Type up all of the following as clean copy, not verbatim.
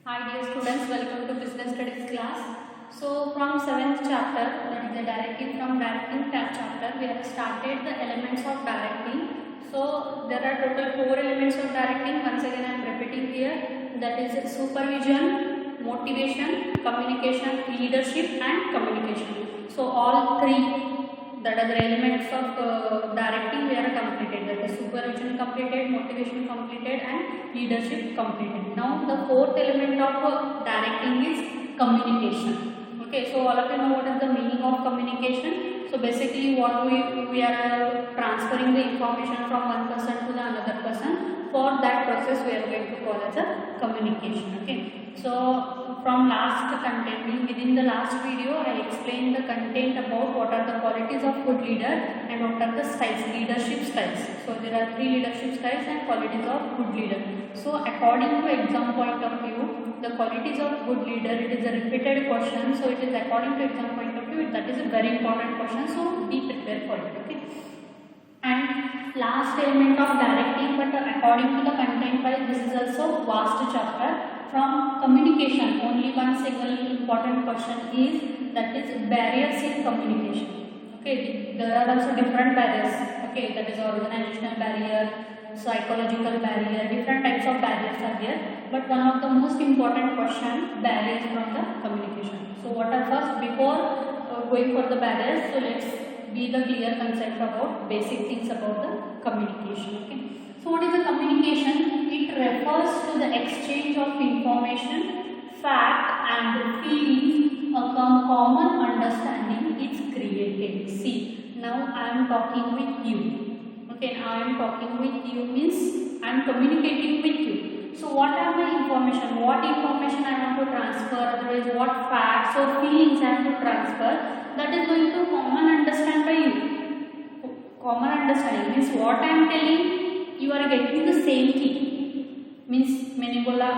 Hi dear students, welcome to Business Studies class. So from 7th chapter, that is the directive from directing chapter, we have started the elements of directing. So there are total 4 elements of directing. Once again I am repeating here, that is supervision, motivation, communication, leadership and communication. So all three that are the elements of directing we are completed, that is supervision completed, motivation completed and leadership completed. Now the fourth element of directing is communication. Okay, so all of you know what is the meaning of communication. So basically what we are transferring the information from one person to the another person. For that process we are going to call as a communication. Okay, so from last content, within the last video I explained the content about what are the qualities of good leader and what are the styles, leadership styles. So there are 3 leadership styles and qualities of good leader. So according to exam point of view, the qualities of good leader, it is a repeated question, so it is according to exam point of view, that is a very important question, so be prepared for it. Okay, and last element of directing, but according to the content wise, this is also vast chapter. From communication, only one single important question is, that is barriers in communication. Okay, there are also different barriers. Okay, that is organizational barrier, psychological barrier, different types of barriers are there. But one of the most important question, barriers from the communication. So what are first, before going for the barriers, so let's be the clear concept about basic things about the communication. Okay, so what is the communication? It refers to the exchange of information, fact and feelings, a common understanding is created. See, now I am talking with you. Okay, now I am talking with you means I am communicating with you. So what are the information? What information I want to transfer? Otherwise, what facts or feelings I have to transfer? That is going to common understand by you. Common understanding means what I am telling, you are getting the same thing. Means मैंने बोला,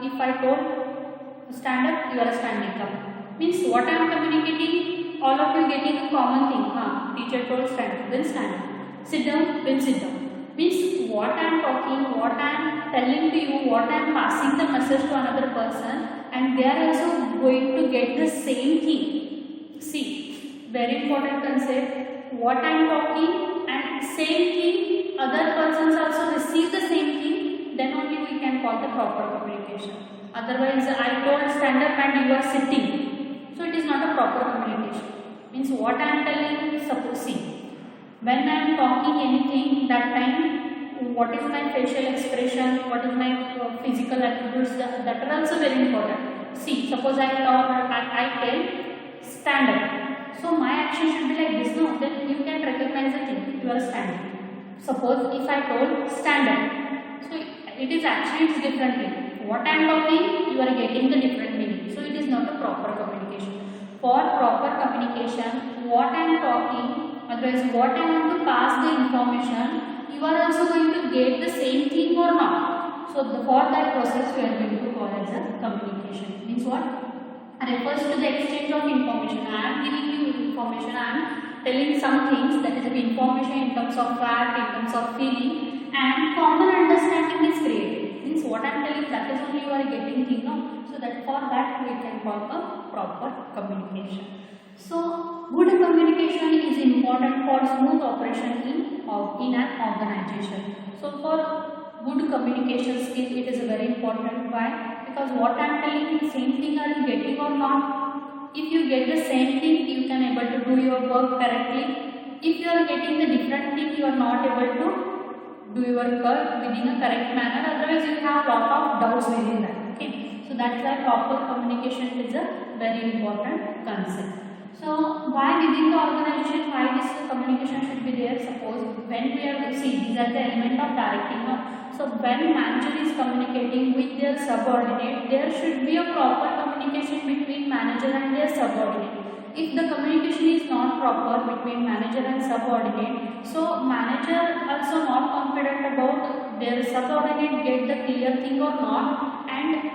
if I told stand up, you are standing up. Means what I am communicating, all of you getting a common thing. हाँ, teacher told stand up, then stand up. Sit down, then sit down. Means what I am talking, what I am telling to you, what I am passing the message to another person, and they are also going to get the same thing. See, very important concept. What I am talking and same thing, other persons also receive the same thing, then only we can call the proper communication. Otherwise, I told stand up and you are sitting, so it is not a proper communication. Means what I am telling, suppose see, when I am talking anything, that time what is my facial expression, what is my physical attributes, that are also very important. See, suppose I tell stand up, so my action should be like this, no? Then you can recognize the thing, you are standing. Suppose if I told stand up, so it is action is differently. What I am talking, you are getting the different meaning. So it is not a proper communication. For proper communication, what I am talking, otherwise what I want to pass the information, you are also going to get the same thing or not. So for that process, we are going to call as a communication. Means what? Refers to the exchange of information. I am giving you information, I am telling some things, that is information in terms of fact, in terms of feeling, and common understanding is created. Means what I am telling, that is only you are getting thing, no? So that for that we can call a proper communication. So good communication is important for smooth operation in an organization. So for good communication skill, it is very important. Why? Because what I am telling, same thing are you getting or not? If you get the same thing, you can able to do your work correctly. If you are getting the different thing, you are not able to do your work within a correct manner. Otherwise, you have lot of doubts within that. Okay, so that's why proper communication is a very important concept. So why within the organization, why this communication should be there? Suppose when we are see, these are the element of directing. No? So when manager is communicating with their subordinate, there should be a proper communication between manager and their subordinate. If the communication is not proper between manager and subordinate, so manager also not confident about their subordinate get the clear thing or not, and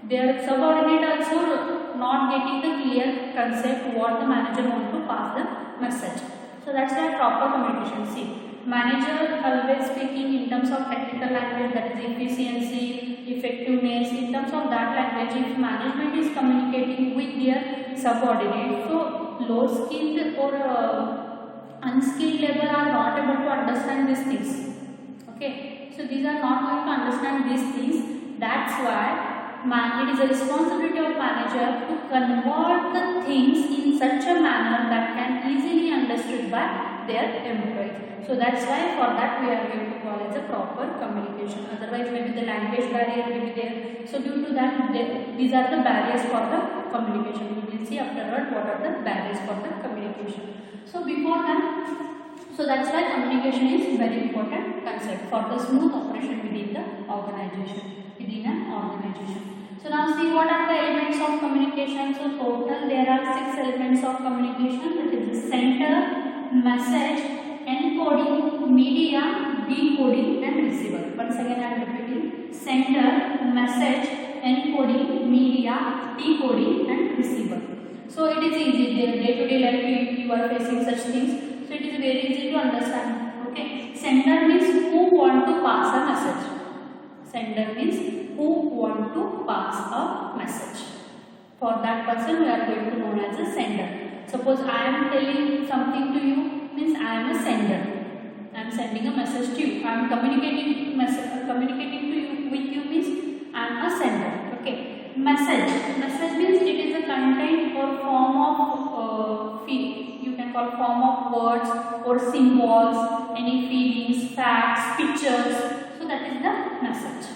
their subordinate also not getting the clear concept what the manager want to pass the message. So that's why proper communication. See, manager always speaking in terms of technical language, that is efficiency, effectiveness. In terms of that language, if management is communicating with their subordinate, so low skilled or unskilled labor are not able to understand these things. Okay, so these are not going to understand these things. That's why it is a responsibility of manager to convert the things in such a manner that can easily understood by their employees. So that's why for that we are going to call as a proper communication. Otherwise maybe the language barrier will be there. So due to that these are the barriers for the communication. We will see afterward what are the barriers for the communication. So before that, so that's why communication is very important concept for the smooth operation within the organization. So now see what are the elements of communication. So total there are 6 elements of communication. That is the sender, message, encoding, media, decoding and receiver. Once again I am repeating: sender, message, encoding, media, decoding and receiver. So it is easy. Day to day life you are facing such things. So it is very easy to understand. Okay. Sender means who want to pass a message. Sender means who want to pass a message. For that person we are going to know as a sender. Suppose I am telling something to you, means I am a sender. I am sending a message to you. I am communicating to you with you means I am a sender. Okay. Message means it is a content or form of you can call form of words or symbols, any feelings, facts, pictures. So that is the message.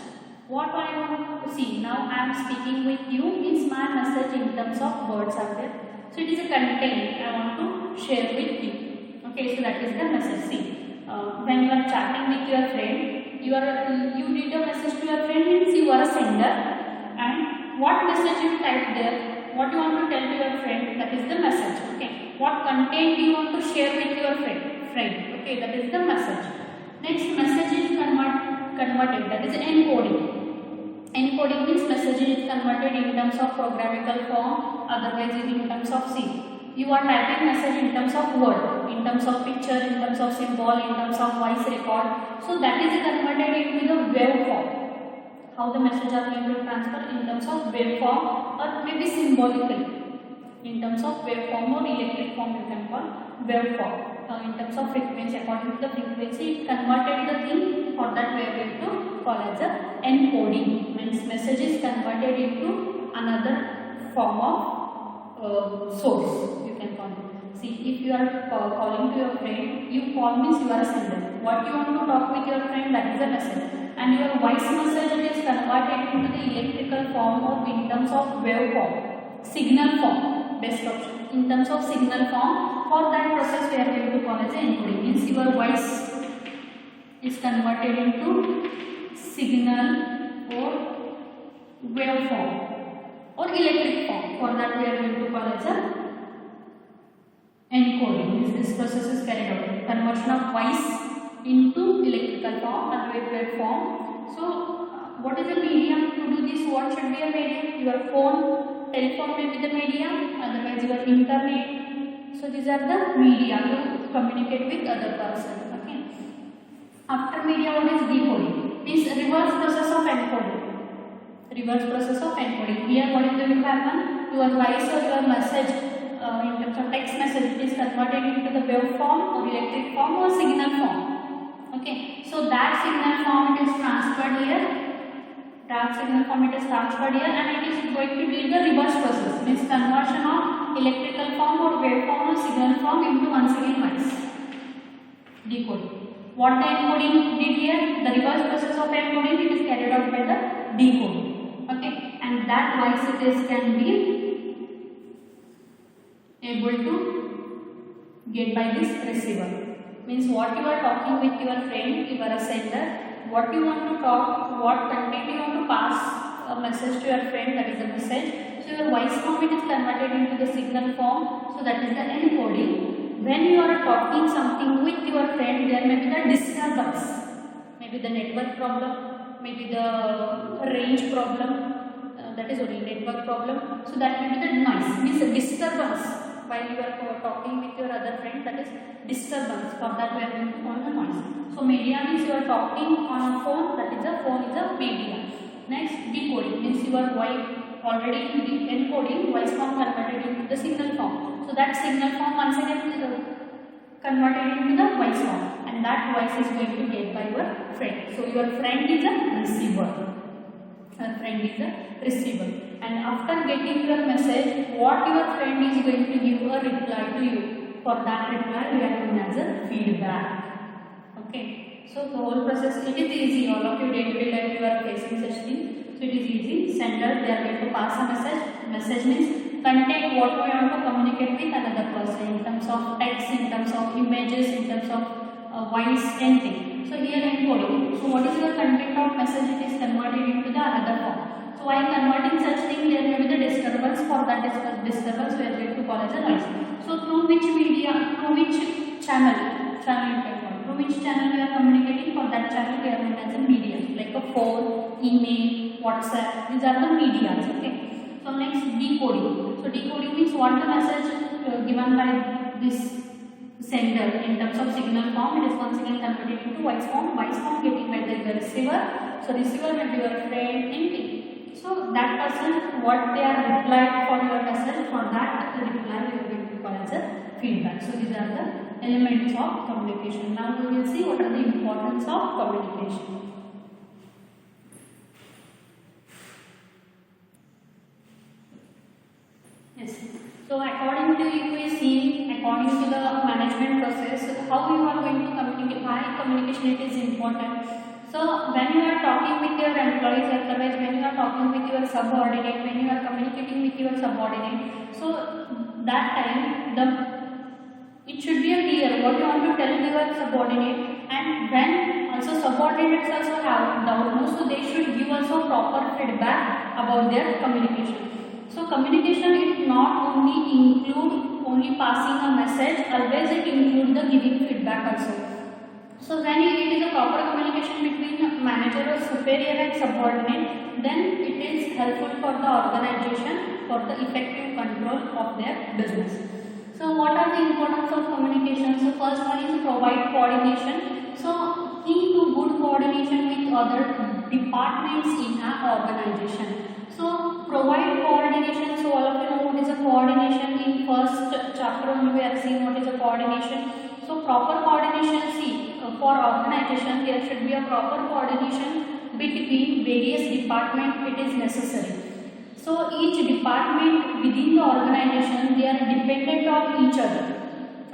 What I want to see now, I am speaking with you means my message in terms of words are there. So it is a content I want to share with you. Okay, so that is the message. See, when you are chatting with your friend, you need a message to your friend means you are a sender, and what message you type there, what you want to tell to your friend, that is the message. Okay, what content you want to share with your friend. Okay, that is the message. Next, message is converted, that is encoding. Encoding means message is converted in terms of programmable form, otherwise in terms of you are typing message in terms of word, in terms of picture, in terms of symbol, in terms of voice record. So that is converted into the wave form. How the message are going to transfer in terms of wave form or maybe symbolically. In terms of wave form or electric form you can call wave form. In terms of frequency, according to the frequency, it converted the thing. For that we are going to call as a encoding. Means message is converted into another form of source. You can call it. See, if you are calling to your friend, you call means you are a sender. What you want to talk with your friend, that is a message. And your voice message is converted into the electrical form or in terms of wave form, signal form. Best option. In terms of signal form, for that process we are going to call as encoding. Means your voice is converted into signal or wave form or electric form. For that we are going to call as a encoding. Means this process is carried out. Conversion of voice into electrical form and wave form. So what is the medium to do this? What should be a medium? Your phone, telephone may be the medium, otherwise your internet. So these are the media to communicate with other person. Okay. After media, what is decoding? Means reverse process of encoding. Reverse process of encoding. Here what is going to happen? Your voice or your message in terms of text message, it is converted into the wave form or electric form or signal form. Okay. So that signal form it is transferred here. That signal form it is transferred here, and it is going to be the reverse process. Means conversion of electrical form or wave form or signal form into once again voice. Decoding. What the encoding did here? The reverse process of encoding it is carried out by the decoding. Okay, and that voice it is can be able to get by this receiver. Means what you are talking with your friend, you are a sender. What you want to talk, what content you want to pass a message to your friend, that is the message. So your voice form it is converted into the signal form. So that is the encoding. When you are talking something with your friend, there may be the disturbance, maybe the network problem, maybe the range problem. That is only network problem. So that may be the noise, means a disturbance while you are talking with your other friend. That is disturbance. For that we are going to call the noise. So media means you are talking on a phone. That is a phone is a media. Next, your voice already in the encoding, voice form converted into the signal form. So that signal form once again converted into the voice form, and that voice is going to get by your friend. So your friend is a receiver. Your friend is a receiver, and after getting your message, what your friend is going to give a reply to you. For that reply, we are known as a feedback. Okay. So the whole process, it is easy. All of you day-to-day life you are facing such thing. So it is easy. Sender, they are going to pass a message. Message means content what we want to communicate with another person in terms of text, in terms of images, in terms of voice, anything. So here encoding. So what is the content of message? It is converted into the another form. So while converting such thing, there may be the disturbance. For that disturbance, we are going to call as a noise. So through which media, through which channel you can call. Through which channel we are communicating, for that channel we are known as a media, like a phone, email, WhatsApp. These are the medias. Okay. So next, decoding. So decoding means what the message given by this sender in terms of signal form, it is once again converted into voice form. Voice form getting by the receiver. So receiver may be your friend, anything. So that person, what they are replied for your message, for that reply we are going to call as a feedback. So these are the elements of communication. Now we will see what are the importance of communication. Yes. So according to UAC, according to the management process, how you are going to communicate, why communication it is important. So when you are talking with your employees, otherwise when you are talking with your subordinate, when you are communicating with your subordinate, so that time it should be clear what you want to tell your subordinate, and when also subordinates also have doubt, so they should give also proper feedback about their communication. So communication is not only include only passing a message, always it include the giving feedback also. So when it is a proper communication between manager or superior and subordinate, then it is helpful for the organization for the effective control of their business. So what are the importance of communication? So first one is provide coordination. So key to good coordination with other departments in an organization. So provide coordination. So all of you know what is a coordination. In first chapter only we are seeing what is a coordination. So proper coordination, see, for organization there should be a proper coordination between various departments, it is necessary. So each department within the organization, they are dependent on each other.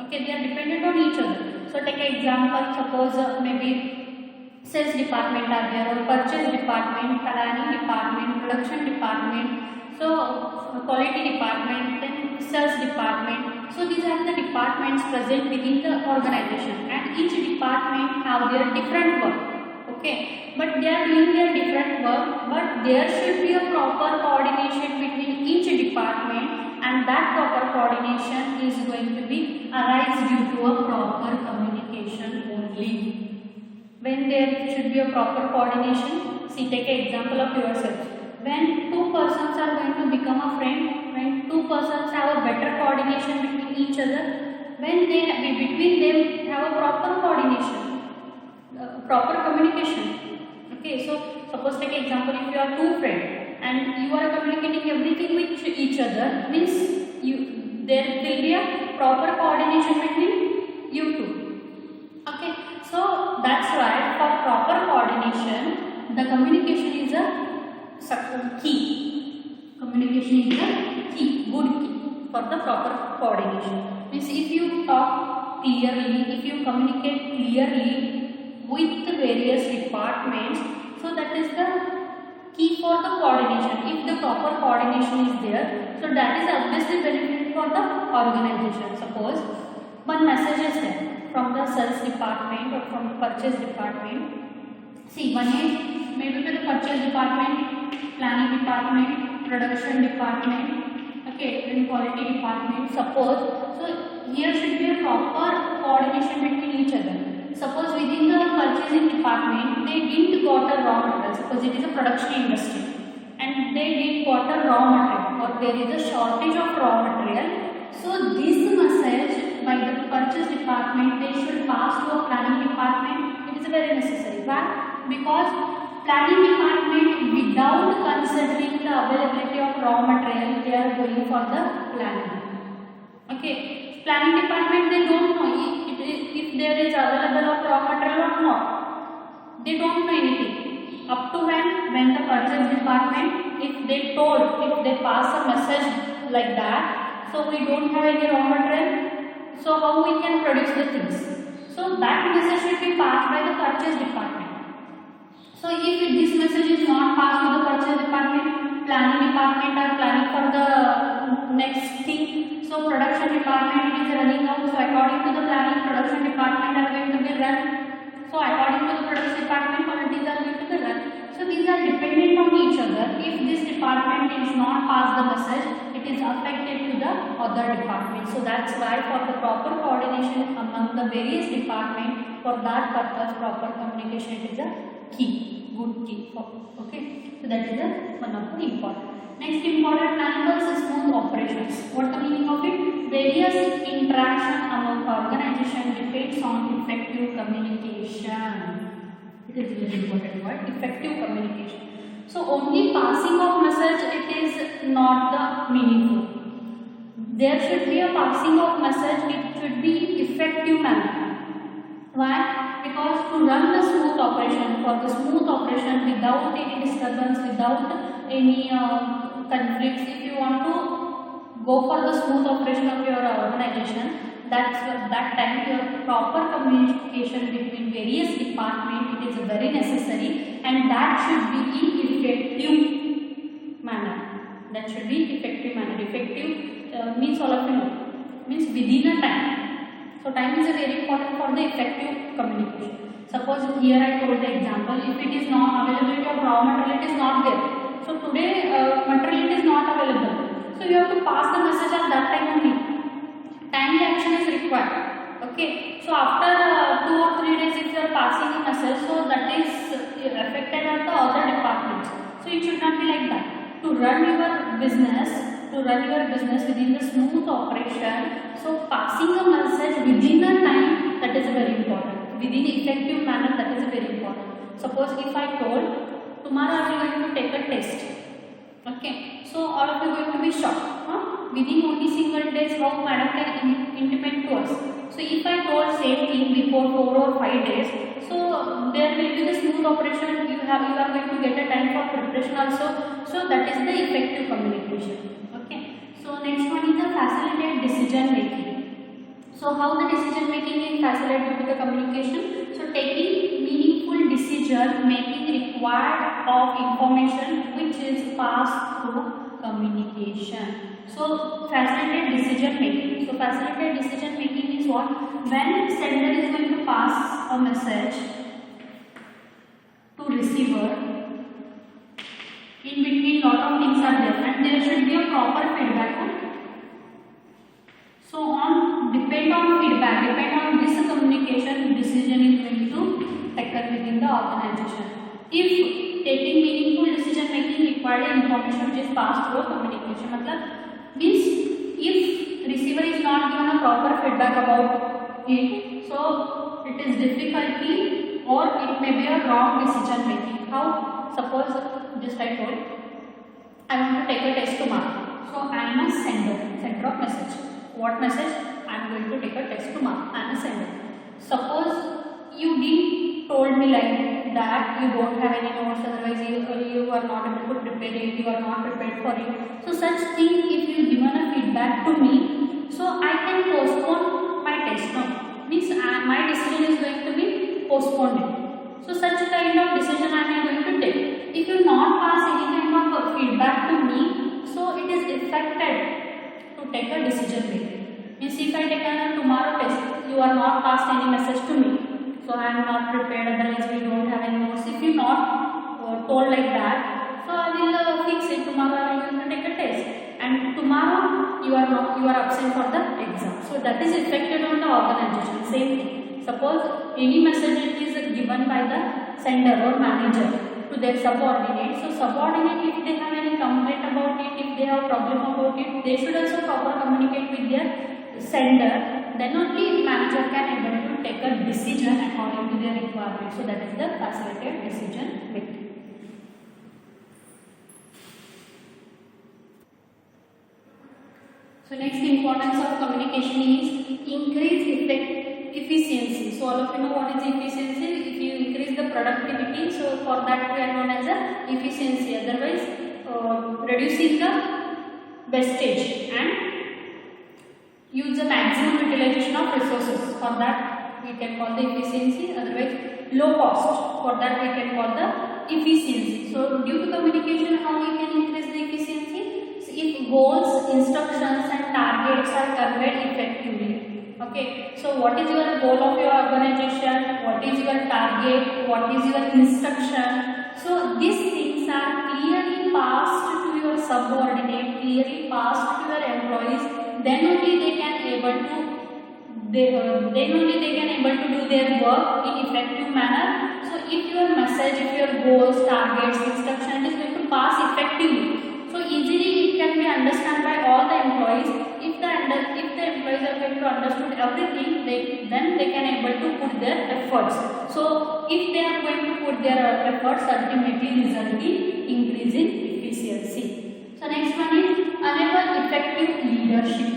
Okay, they are dependent on each other. So take an example, suppose maybe sales department are there, or purchase department, planning department, production department, so quality department, then sales department. So these are the departments present within the organization, and each department have their different work. Okay, but they are doing their different work, but there should be a proper coordination between each department, and that proper coordination is going to be arise due to a proper communication only. When there should be a proper coordination, see, take an example of yourself. When two persons are going to become a friend, when two persons have a better coordination between each other, when they between them have a proper coordination, proper communication. Okay, so suppose take an example, if you are two friends and you are communicating everything with each other, means there will be a proper coordination between you two. Okay, so that's why for proper coordination, the communication is a key. Communication is a key, good key for the proper coordination. Means if you talk clearly, if you communicate clearly with the various departments, so that is the key for the coordination. If the proper coordination is there, so that is obviously benefit for the organization. Suppose one message is there from the sales department or from the purchase department. See, one is maybe for the purchase department, planning department, production department, okay, and quality department. Suppose, so here should be a proper coordination between each other. Suppose within the purchasing department, they didn't got a raw material. Suppose it is a production industry, and they didn't got a raw material, or there is a shortage of raw material. So this message by the purchase department, they should pass to a planning department. It is very necessary. Why? Because planning department without considering the availability of raw material, they are going for the planning. Okay, planning department, they don't know if there is available of raw material or not. They don't know anything. Up to when the purchase department, if they pass a message like that, so we don't have any raw material, so how we can produce the things? So that message should be passed by the purchase department. So if this message is not passed to the purchase department, planning department are planning for the next thing. So production department is running out. So according to the planning, production department are going to be run. So according to the production department, quantities are going to be run. So these are dependent on each other. If this department is not passed the message, it is affected to the other department. So that's why for the proper coordination among the various departments, for that purpose, proper communication is a key, good key. Okay, so that is one of the important. Next important planning is smooth operations. What the meaning of it? Various interaction among organization depends on effective communication. It is very important word, effective communication. So only passing of message, it is not the meaningful. There should be a passing of message, it should be effective manner. Why? Because to run the smooth operation, for the smooth operation without any disturbance, without any conflicts, if you want to go for the smooth operation of your organization, that time your proper communication between various departments, it is very necessary, and that should be in effective manner. That should be effective manner. Effective means all of you know, means within a time. So time is very important for the effective communication. Suppose here I told the example, if it is not availability of raw material, it is not there. So today material is not available. So you have to pass the message at that time only. Timely action is required. Okay. So after 2 or 3 days, if you are passing a message, so that is affected at the other departments. So it should not be like that. To run your business within the smooth operation, so passing a message within a time, that is very important. Within effective manner, that is very important. Suppose if I told, tomorrow I am going to take a test. Okay, so all of you are going to be shocked. Within only single days, how madam can intimate to us? So if I told same thing before 4 or 5 days, so there will be the smooth operation. You are going to get a time for preparation also. So that is the effective communication. Okay. So next one is the facilitate decision making. So how the decision making is facilitated with the communication? So taking meaningful decision making required of information which is passed through communication. So facilitate decision making. So facilitate decision making is what? When sender is going to pass a message to receiver, in between lot of things are there and there should be a proper feedback. So depend on feedback, depend on this communication, decision is going to taken within the organization. If taking meaningful decision making required information which is passed through communication, means if receiver is not given a proper feedback about it, so it is difficulty or it may be a wrong decision making. How? Suppose just I told I want to take a test tomorrow. So I am a sender of message. What message? I am going to take a test tomorrow. I am a sender. Suppose you didn't told me like that, you don't have any notes, otherwise you are not able to prepare it, you are not prepared for it. So such thing, if you given a feedback to me, so I can postpone my test now. Means my decision is going to be postponed. So such kind of decision I am going to take. If you not pass any kind of feedback to me, so it is affected to take a decision making. Means if I take a tomorrow test, you are not passed any message to me. So I am not prepared, otherwise we don't have any notes. If you not told like that, so I will fix it. Tomorrow I am going to take a test, and tomorrow you are absent for the exam. So that is affected on the organization. Same thing. Suppose any message is given by the sender or manager to their subordinate. So subordinate, if they have any complaint about it, if they have problem about it, they should also proper communicate with their sender. Then only manager can able to take a decision according to their requirement. So that is the facilitated decision making. So next importance of communication is increase efficiency. So all of you know what is efficiency. If you increase the productivity, so for that we are known as a efficiency. Otherwise, reducing the wastage and use the maximum utilization of resources. For that we can call the efficiency. Otherwise, low cost. For that we can call the efficiency. So due to communication, how we can increase the efficiency? So if goals, instructions and targets are conveyed effectively. Okay. So what is your goal of your organization? What is your target? What is your instruction? So these things are clearly passed to your subordinate, clearly passed to your employees. Then only they can able to do their work in effective manner. So if your message, if your goals, targets, instruction is going to pass effectively, so easily it can be understood by all the employees. If the employees are going to understood everything, then they can able to put their efforts. So if they are going to put their efforts, ultimately result in increase in efficiency. So next one is enable effective leadership.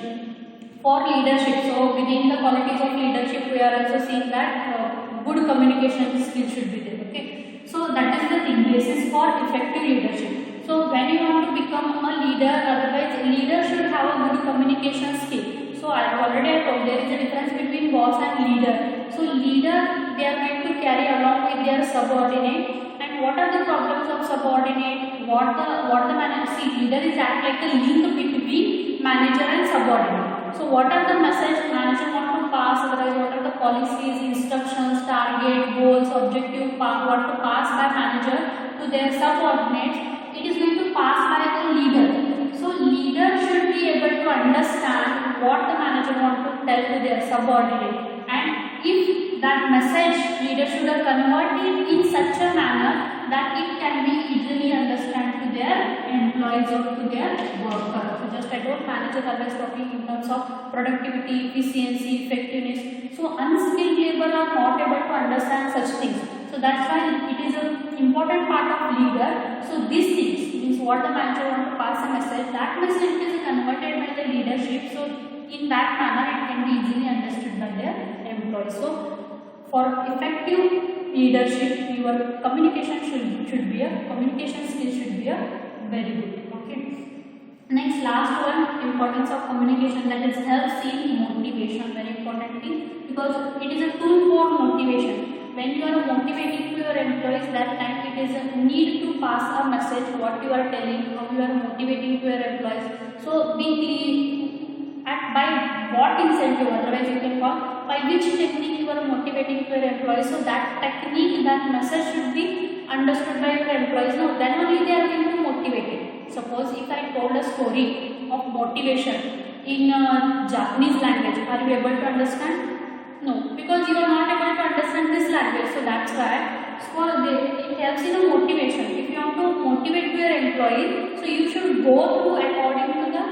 For leadership, so within the qualities of leadership, we are also seeing that good communication skill should be there. Okay, so that is the thing. Basis for effective leadership. So when you want to become a leader, otherwise leader should have a good communication skill. So I already told there is a difference between boss and leader. So leader, they are going to carry along with their subordinate. And what are the problems of subordinate? What the manager? See, leader is act like a link between manager and subordinate. So what are the message manager want to pass? Otherwise, what are the policies, instructions, target, goals, objective, what to pass by manager to their subordinates? It is going to pass by the leader. So leader should be able to understand what the manager want to tell to their subordinate, and if that message leader should have converted in such a manner that it can be easily understood to their employees or to their workers. So just I told managers always talking in terms of productivity, efficiency, effectiveness. So unskilled labor are not able to understand such things. So that's why it is an important part of leader. So these things means what the manager want to pass a message, that message is converted by the leadership. So in that manner it can be easily understood by their employees. So for effective leadership, your communication communication skill should be a very good. Okay. Next, last one, importance of communication, that is helps in motivation. Very important thing, because it is a tool for motivation. When you are motivating to your employees, that time it is a need to pass a message, what you are telling, how you are motivating to your employees. So be clear at by what incentive, otherwise you can call by which technique you are motivating to your employees. So that technique, that message should be understood by your employees. Now then only they are going to motivate it. Suppose if I told a story of motivation in Japanese language, are you able to understand? No, because you are not able to understand this language. So that's why it helps in a motivation. If you want to motivate your employee, so you should go through according to the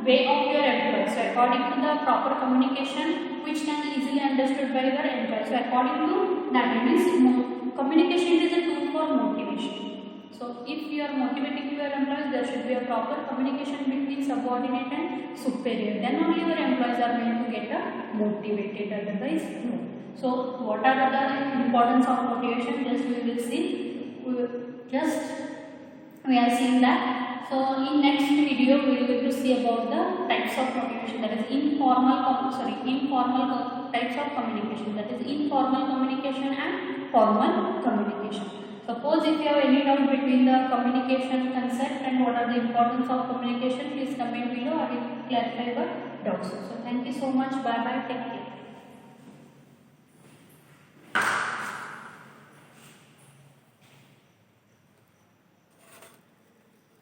way of your employee. So according to the proper communication which can be easily understood by your employee. So according to that, it means communication is a tool for motivation. So if you are motivating your employees, there should be a proper communication between subordinate and superior. Then only your employees are going to get motivated, otherwise no. So what are the importance of motivation? Just we will see. We are seeing that. So in next video we will to see about the types of motivation, that is informal types of communication, that is informal communication and formal communication. Suppose if you have any doubt between the communication concept and what are the importance of communication, please comment below. I will clarify your doubts. So thank you so much. Bye bye. Take care.